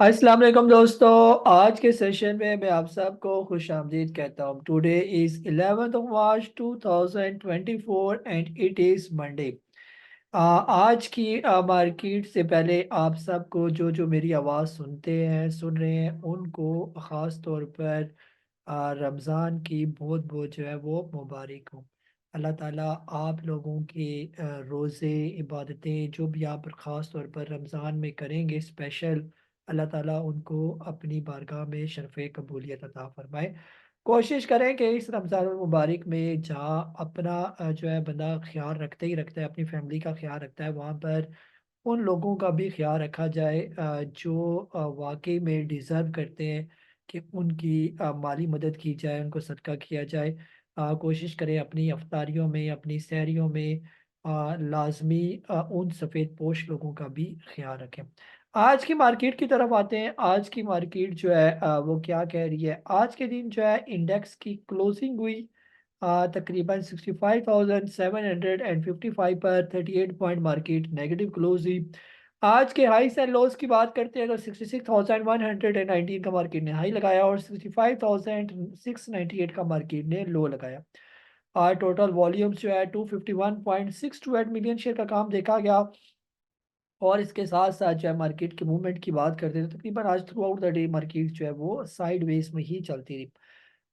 अस्सलाम वालेकुम दोस्तों। आज के सेशन में मैं आप सबको खुश आमदीद कहता हूँ। Today is 11 March 2024 and it is Monday. आज की मार्केट से पहले आप सबको जो मेरी आवाज़ सुन रहे हैं उनको ख़ास तौर पर रमज़ान की बहुत बहुत जो है वो मुबारक हो। अल्लाह ताला आप लोगों के रोज़े इबादतें जो भी आप ख़ास तौर पर रमज़ान में करेंगे स्पेशल, अल्लाह ताला उनको अपनी बारगाह में शरफ़ कबूलियत अता फ़रमाए। कोशिश करें कि इस रमज़ान मुबारक में जहाँ अपना जो है बंदा ख़्याल रखते ही रखता है, अपनी फैमिली का ख़्याल रखता है, वहाँ पर उन लोगों का भी ख्याल रखा जाए जो वाक़ई में डिज़र्व करते हैं कि उनकी माली मदद की जाए, उनको सदका किया जाए। कोशिश करें अपनी इफ्तारियों में, अपनी सहरियों में लाज़मी उन सफ़ेद पोश लोगों का भी ख्याल रखें। आज की मार्केट की तरफ आते हैं। आज की मार्केट जो है वो क्या कह रही है? आज के दिन जो है इंडेक्स की क्लोजिंग हुई तकरीबन 65,755 पर 38 पॉइंट मार्केट नेगेटिव क्लोज हुई। आज के हाईस एंड लोज की बात करते हैं तो 66,119 का मार्केट ने हाई लगाया और 65,698 का मार्केट ने लो लगाया। आज टोटल वॉल्यूम्स जो है 251.628 मिलियन शेयर का काम देखा गया। और इसके साथ साथ जो है मार्केट के मूवमेंट की बात करते हैं तो तकरीबन आज through out the day market जो है वो साइड वेज में ही चलती रही।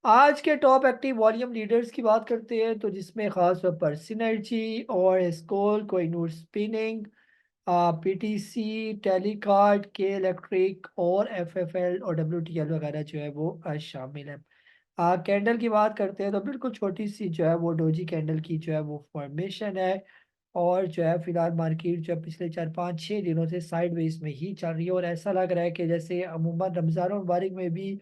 आज के टॉप एक्टिव वॉल्यूम लीडर्स की बात करते हैं तो जिसमें खास तौर पर सिनर्जी और एस्कोल, कोहिनूर स्पिनिंग, पीटीसी, टेलीकार्ड, के इलेक्ट्रिक और एफएफएल और डब्ल्यूटीएल वगैरह जो है वो शामिल है। कैंडल की बात करते हैं तो बिल्कुल छोटी सी जो है वो डोजी कैंडल की जो है वो फॉर्मेशन है। और जो है फिलहाल मार्केट जो है पिछले 4 5 6 दिनों से साइडवेज में ही चल रही है और ऐसा लग रहा है कि जैसे अमूमन रमज़ान और मुबारक में भी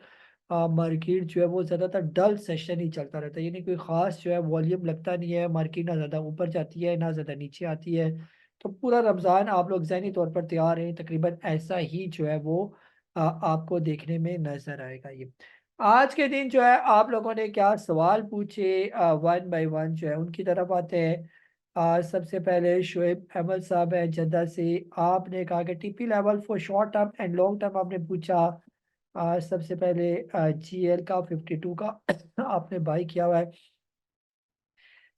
मार्केट जो है वो ज़्यादातर डल सेशन ही चलता रहता है, यानी कोई ख़ास जो है वॉल्यूम लगता नहीं है। मार्केट ना ज़्यादा ऊपर जाती है ना ज़्यादा नीचे आती है। तो पूरा रमज़ान आप लोग ज़हनी तौर पर तैयार हैं, तकरीबन ऐसा ही जो है वो आपको देखने में नज़र आएगा। ये आज के दिन जो है आप लोगों ने क्या सवाल पूछे, वन बाय वन जो है उनकी तरफ आते हैं। सबसे पहले शोएब अहमद साहब है जद्दा से। आपने कहा कि TP level for short term and long term आपने पूछा। सबसे पहले जीएल का 52 का आपने बाई किया हुआ है।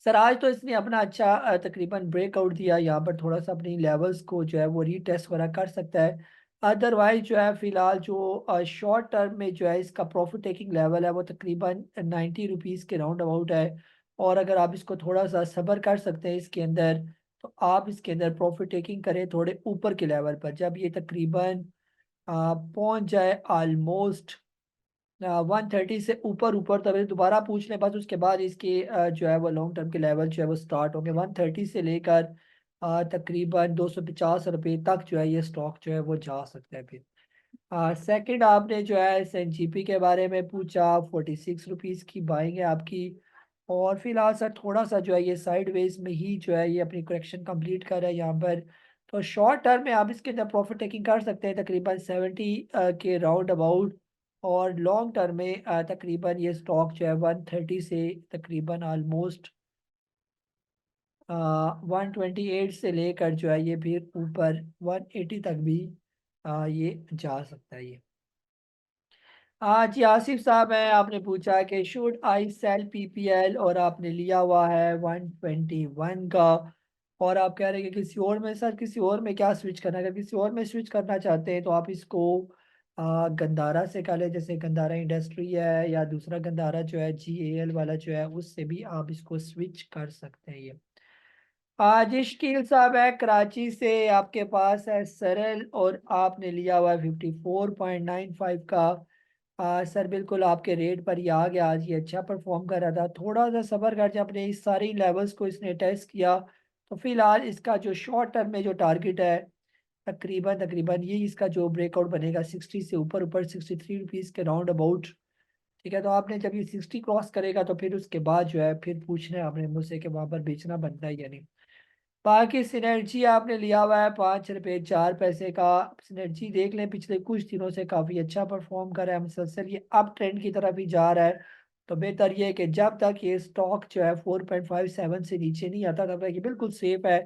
सर आज तो इसने अपना अच्छा तकरीबन ब्रेकआउट दिया, यहाँ पर थोड़ा सा अपनी लेवल्स को जो है वो रीटेस्ट वगैरह कर सकता है। अदरवाइज जो है फिलहाल जो शॉर्ट टर्म में जो है इसका प्रॉफिट टेकिंग लेवल है वो तकरीबन 90 रुपीज़ के राउंड अबाउट है। और अगर आप इसको थोड़ा सा सब्र कर सकते हैं इसके अंदर, तो आप इसके अंदर प्रॉफिट टेकिंग करें थोड़े ऊपर के लेवल पर, जब ये तकरीबन पहुंच जाए ऑलमोस्ट 130 से ऊपर ऊपर, तब दोबारा पूछ लें बस। उसके बाद इसके जो है वो लॉन्ग टर्म के लेवल जो है वो स्टार्ट होंगे 130 से लेकर तकरीबन 250 रुपये तक जो है ये स्टॉक जो है वो जा सकता है। फिर सेकंड आपने जो है एसएनजीपी के बारे में पूछा, 46 रुपीज़ की बाइंग है आपकी। और फिलहाल सर थोड़ा सा जो है ये साइडवेज में ही जो है ये अपनी करेक्शन कंप्लीट कर रहा है यहाँ पर। तो शॉर्ट टर्म में आप इसके अंदर प्रॉफिट टेकिंग कर सकते हैं तकरीबन 70 के राउंड अबाउट। और लॉन्ग टर्म में तकरीबन ये स्टॉक जो है 130 से तकरीबन आलमोस्ट 128 से लेकर जो है ये फिर ऊपर 180 तक भी ये जा सकता है। ये जी आसिफ साहब हैं, आपने पूछा कि शुड आई सेल पीपीएल और आपने लिया हुआ है 121 का। और आप कह रहे हैं कि किसी और में, सर किसी और में क्या स्विच करना है? अगर किसी और में स्विच करना चाहते हैं तो आप इसको गंदारा से कर लें, जैसे गंदारा इंडस्ट्री है या दूसरा गंदारा जो है जीएएल वाला जो है उससे भी आप इसको स्विच कर सकते हैं। ये आज इश्कील साहब है कराची से, आपके पास है सरल और आपने लिया हुआ है 54.95 का। सर बिल्कुल आपके रेट पर ही आ गया। आज ये अच्छा परफॉर्म कर रहा था, थोड़ा सा सब्र कर, जब अपने इस सारी लेवल्स को इसने टेस्ट किया तो फिलहाल इसका जो शॉर्ट टर्म में जो टारगेट है तकरीबन तकरीबन ये इसका जो ब्रेकआउट बनेगा 60 से ऊपर ऊपर 63 रुपीज़ के राउंड अबाउट। ठीक है, तो आपने जब ये 60 क्रॉस करेगा तो फिर उसके बाद जो है फिर पूछना है आपने मुझसे कि वहां पर बेचना बनता है या नहीं। बाकी सिनर्जी आपने लिया हुआ है 5 रुपये 4 पैसे का। सिनर्जी देख लें पिछले कुछ दिनों से काफ़ी अच्छा परफॉर्म कर रहा है, मुसलसल ये अप ट्रेंड की तरफ ही जा रहा है। तो बेहतर ये है कि जब तक ये स्टॉक जो है 4.57 से नीचे नहीं आता तब तक ये बिल्कुल सेफ है।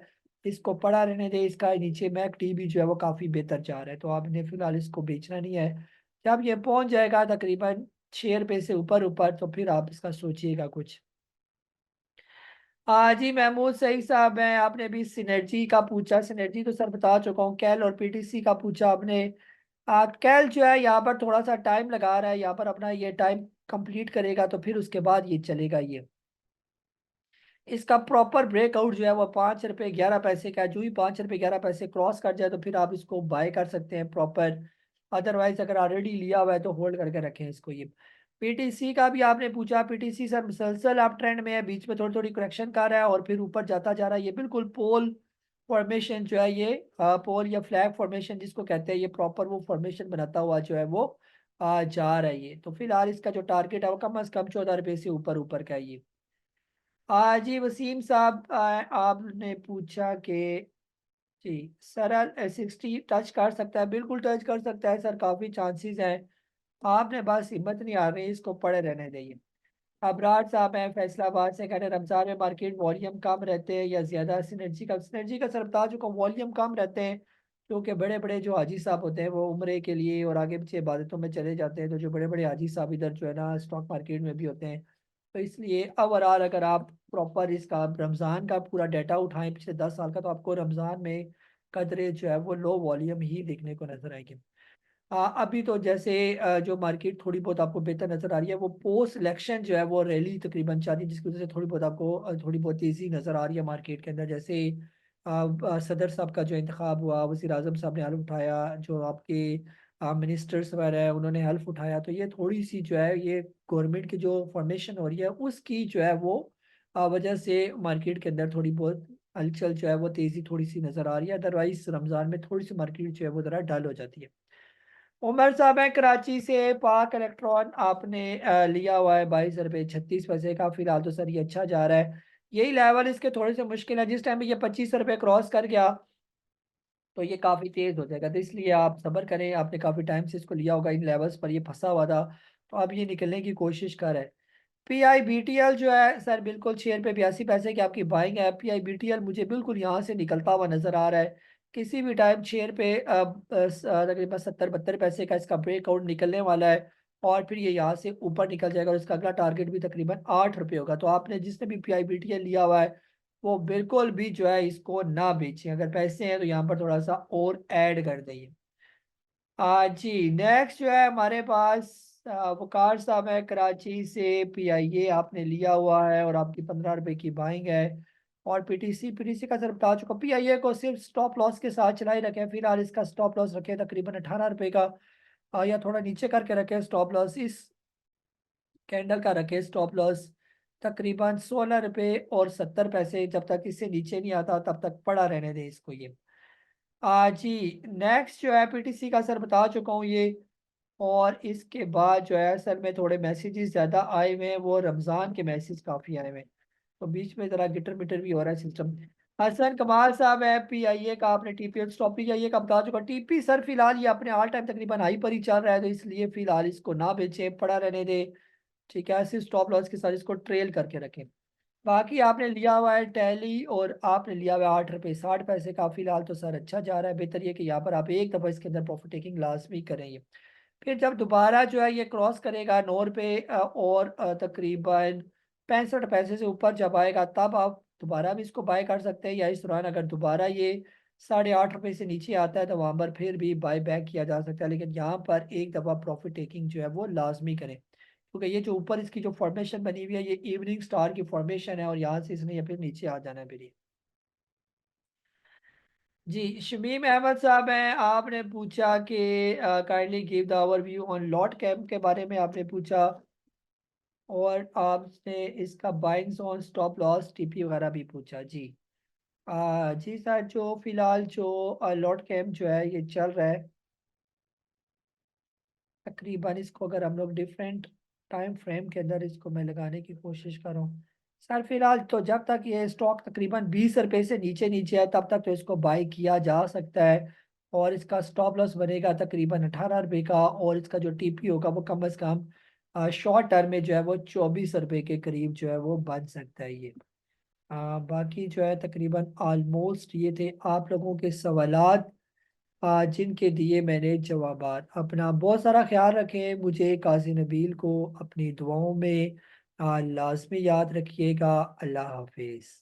इसको पड़ा रहने दे। इसका नीचे मैकडी भी जो है वो काफ़ी बेहतर जा रहा है, तो आपने फिलहाल इसको बेचना नहीं है। जब ये पहुंच जाएगा तकरीबन 6 रुपये से ऊपर ऊपर, तो फिर आप इसका सोचिएगा कुछ। जी महमूद सही साहब हैं, आपने भी सिनर्जी का पूछा। सिनर्जी तो सर बता चुका हूँ। कैल और पीटीसी का पूछा आपने। कैल जो है यहाँ पर थोड़ा सा टाइम लगा रहा है, यहाँ पर अपना ये टाइम कंप्लीट करेगा तो फिर उसके बाद ये चलेगा। ये इसका प्रॉपर ब्रेकआउट जो है वो 5 रुपये 11 पैसे का है। जो ही 5 रुपये 11 पैसे क्रॉस कर जाए तो फिर आप इसको बाय कर सकते हैं प्रॉपर। अदरवाइज अगर ऑलरेडी लिया हुआ है तो होल्ड करके रखें इसको। ये पीटीसी का भी आपने पूछा। पीटीसी सर मुसलसल आप ट्रेंड में है, बीच में थोड़ी थोड़ी करेक्शन कर रहा है और फिर ऊपर जाता जा रहा है। ये बिल्कुल पोल फॉर्मेशन जो है, ये पोल या फ्लैग फॉर्मेशन जिसको कहते हैं, ये प्रॉपर वो फॉर्मेशन बनाता हुआ जो है वो जा रहा है। ये तो फिलहाल इसका जो टारगेट है वो कम अज कम 14 रुपये से ऊपर ऊपर का है ये। जी वसीम साहब, आपने पूछा कि जी सर 60 टच कर सकता है। बिल्कुल टच कर सकता है सर, काफ़ी चांसेस हैं। आपने बस हिम्मत नहीं आ रही, इसको पड़े रहने देंगे। अबरार साहब हैं फैसलाबाद से, कहते हैं रमज़ान में मार्केट वॉल्यूम कम रहते हैं या ज़्यादा। सिनर्जी का सर बता चुका हूँ, वॉल्यूम कम रहते हैं क्योंकि बड़े बड़े जो हाजी साहब होते हैं वो उम्रे के लिए और आगे पीछे इबादतों में चले जाते हैं। तो जो बड़े बड़े हाजी साहब इधर जो है ना स्टॉक मार्केट में भी होते हैं। तो इसलिए ओवरऑल अगर आप प्रॉपर इसका रमज़ान का पूरा डाटा उठाएं पिछले 10 साल का, तो आपको रमज़ान में कदरे जो है वो लो वॉल्यूम ही देखने को नजर आएगी। अभी तो जैसे जो मार्केट थोड़ी बहुत आपको बेहतर नजर आ रही है, वो पोस्ट इलेक्शन जो है वो रैली तकरीबन चल रही है, जिसकी वजह से थोड़ी बहुत आपको थोड़ी बहुत तेजी नजर आ रही है मार्केट के अंदर। जैसे सदर साहब का जो इंतखाब हुआ, वज़ीर आज़म साहब ने हल्फ उठाया, जो आपके मिनिस्टर्स वगैरह है उन्होंने हल्फ उठाया, तो ये थोड़ी सी जो है ये गवर्नमेंट की जो फॉर्मेशन हो रही है उसकी जो है वो वजह से मार्केट के अंदर थोड़ी बहुत हलचल जो है वो तेजी थोड़ी सी नजर आ रही है। अदरवाइज रमज़ान में थोड़ी सी मार्केट जो है वो ज़रा डल हो जाती है। उमर साहब है कराची से, पाक इलेक्ट्रॉन आपने लिया हुआ है 22 रुपये 36 पैसे का। फिलहाल तो सर ये अच्छा जा रहा है। यही लेवल इसके थोड़े से मुश्किल है, जिस टाइम पे ये 25 रुपये क्रॉस कर गया तो ये काफ़ी तेज़ हो जाएगा। तो इसलिए आप सब्र करें, आपने काफ़ी टाइम से इसको लिया होगा, इन लेवल्स पर ये फंसा हुआ था, तो अब ये निकलने की कोशिश कर रहा है। PIBTL जो है सर बिल्कुल 6 रुपये 82 पैसे की आपकी बाइंग है। PIBTL मुझे बिल्कुल यहाँ से निकलता हुआ नजर आ रहा है। किसी भी टाइम 6 रुपये तकरीबन 70 72 पैसे का इसका ब्रेकआउट निकलने वाला है और फिर ये यहाँ से ऊपर निकल जाएगा और इसका अगला टारगेट भी तकरीबन 8 रुपये होगा। तो आपने जिसने भी PIBTL लिया हुआ है वो बिल्कुल भी जो है इसको ना बेचें। अगर पैसे हैं तो यहाँ पर थोड़ा सा और ऐड कर दें। जी नेक्स्ट जो है हमारे पास वकार साहब है कराची से। PIA आपने लिया हुआ है और आपकी 15 रुपए की बाइंग है। और पीटीसी का सर बता चुका। PIA को सिर्फ स्टॉप लॉस के साथ चलाए रखें, फिलहाल इसका स्टॉप लॉस रखें तकरीबन 18 रुपए का, या थोड़ा नीचे करके रखें स्टॉप लॉस। इस कैंडल का रखें स्टॉप लॉस तकरीबन 16 रुपए और 70 पैसे। जब तक इससे नीचे नहीं आता तब तक पड़ा रहने दें इसको ये। जी नेक्स्ट जो है पीटीसी का सर बता चुका हूँ ये। और इसके बाद जो है असल में थोड़े मैसेजेस ज़्यादा आए हुए हैं, वो रमज़ान के मैसेज काफ़ी आए हुए हैं, तो बीच में ज़रा गिटर मिटर भी हो रहा है सिस्टम। हसन कमाल साहब है PIA का, आपने TPL स्टॉप PIA का बता चुका। TP सर फिलहाल ये अपने ऑल टाइम तकरीबन हाई पर ही चल रहा है, तो इसलिए फिलहाल इसको ना बेचें, पड़ा रहने दे। ठीक है, ऐसे स्टॉप लॉस के साथ इसको ट्रेल करके रखें। बाकी आपने लिया हुआ है टैली और आपने लिया हुआ है 8 रुपये 60 पैसे का। फिलहाल तो सर अच्छा जा रहा है। बेहतर ये कि यहाँ पर आप एक दफ़ा इसके अंदर प्रॉफिट टेकिंग लाजमी करेंगे। फिर जब दोबारा जो है ये क्रॉस करेगा 9 रुपये और तकरीबन 65 पैसे से ऊपर जब आएगा, तब आप दोबारा भी इसको बाय कर सकते हैं। या इस दौरान अगर दोबारा ये 8.5 रुपये से नीचे आता है तो वहाँ पर फिर भी बाय बैक किया जा सकता है। लेकिन यहाँ पर एक दफ़ा प्रॉफिट टेकिंग जो है वो लाजमी करें, क्योंकि ये जो ऊपर इसकी जो फॉर्मेशन बनी हुई है ये इवनिंग स्टार की फॉर्मेशन है और यहाँ से इसने ये फिर नीचे आ जाना है फिर ये। जी शमीम अहमद साहब हैं, आपने पूछा कि kindly give the overview on lot camp के बारे में आपने पूछा। और आपने इसका buyings on stop loss TP वगैरह भी पूछा। जी जी सर, जो फिलहाल जो लॉट कैम्प जो है ये चल रहा है तकरीबन, इसको अगर हम लोग डिफरेंट टाइम फ्रेम के अंदर इसको मैं लगाने की कोशिश कर रहा हूँ सर। फिलहाल तो जब तक ये स्टॉक तकरीबन 20 रुपये से नीचे नीचे है तब तक तो इसको बाई किया जा सकता है। और इसका स्टॉप लॉस बनेगा तकरीबन 18 रुपये का और इसका जो TP होगा वो कम अज़ कम शॉर्ट टर्म में जो है वो 24 रुपये के करीब जो है वो बन सकता है ये। बाकी जो है तकरीबन ऑलमोस्ट ये थे आप लोगों के सवालात, जिनके दिए मैंने जवाबात। अपना बहुत सारा ख्याल रखें, मुझे काजी नबील को अपनी दुआओं में लाजमी याद रखिएगा। अल्लाह हाफिज़।